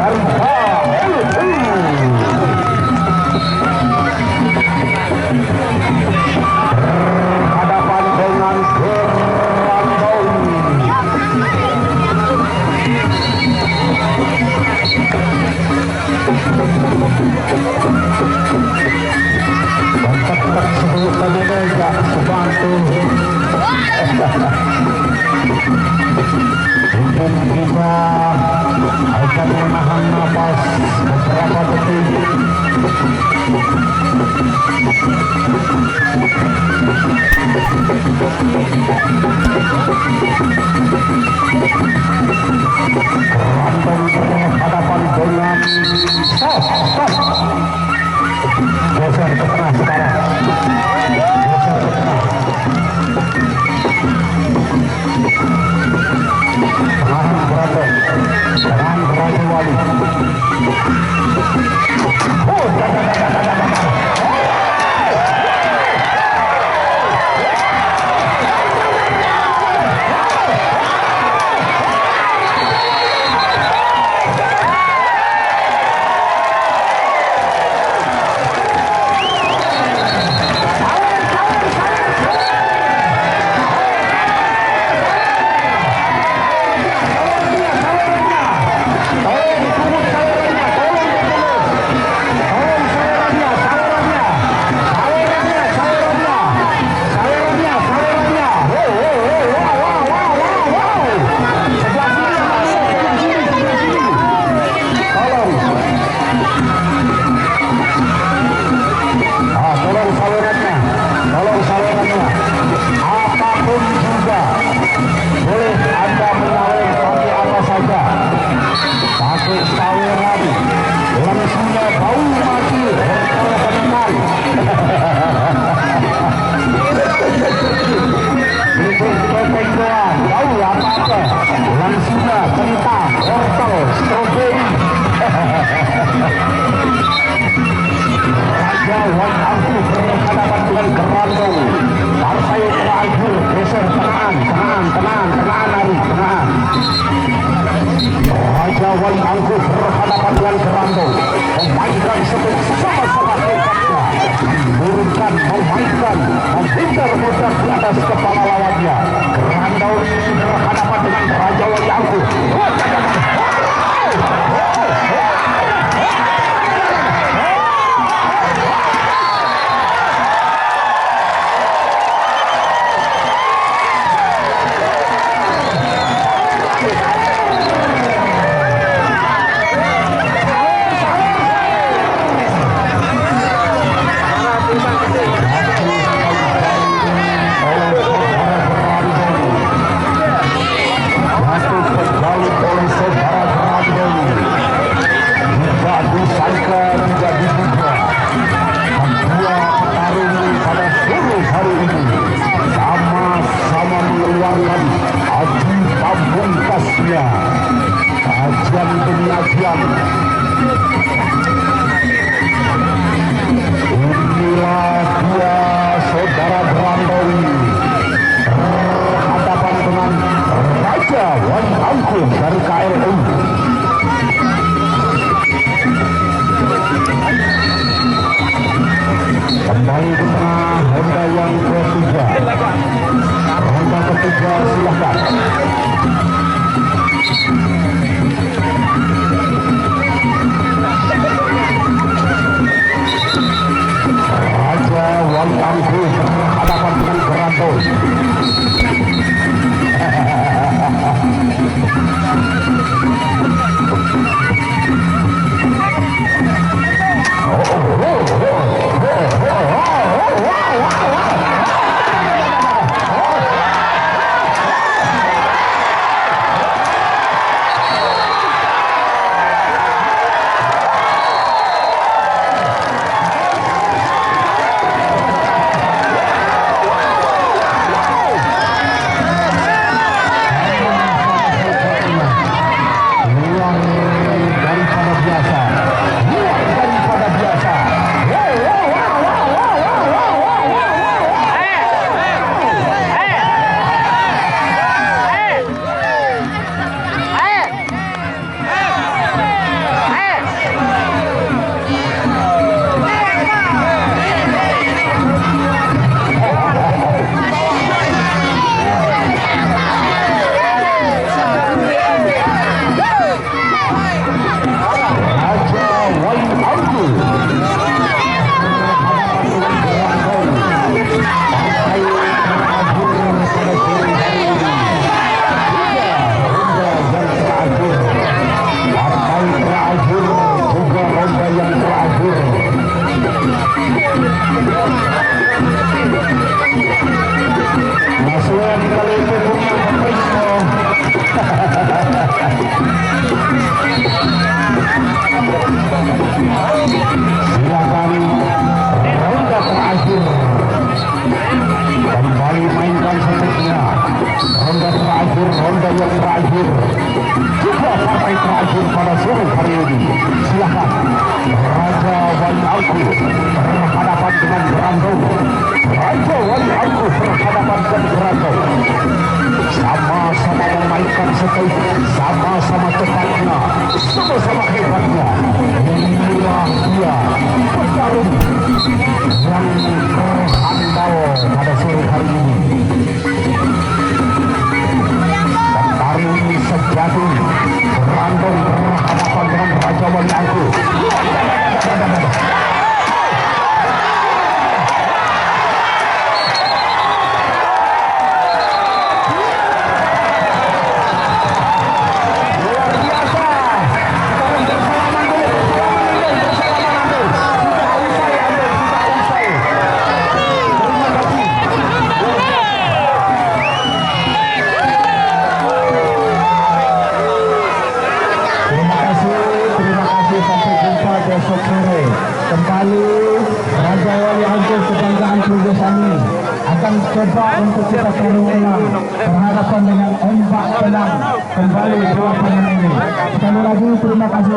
Hadapan dengan kita akan menahan nafas beberapa detik. Rantau berhadapan dengan geser ke tengah sekarang. Geser ke tengah. Tahan Brando, tahan Raja Wali. Oh, Wali Angkuh berhadapan dengan Gerando, memainkan sama-sama hebatnya, menurunkan, memainkan, memutar-mutar di atas kepala lawannya. Gerando berhadapan dengan Raja Wali Angkuh. Inilah dia saudara Brandowi berhadapan dengan Raja Wali Angkuh dari KLU. Kembali di tengah Honda yang ketiga. Honda ketiga silahkan. dua partai terakhir pada sore hari ini. Silakan Raja Wali Angku berhadapan dengan Grandong. Raja Wali Angku berhadapan dengan Grandong. Sama-sama memainkan strategi, sama-sama cepatnya, sama-sama hebatnya. Inilah dia petarung yang terhandal pada sore hari ini. Petarung sejati Grandong berhadapan dengan Raja Wali Angku. Besok sore kembali Raja Wali Angku kebanggaan keluarga kami akan coba untuk kita taruh ulang berhadapan dengan ombak tenang kembali dua pemain ini. Sekali lagi terima kasih.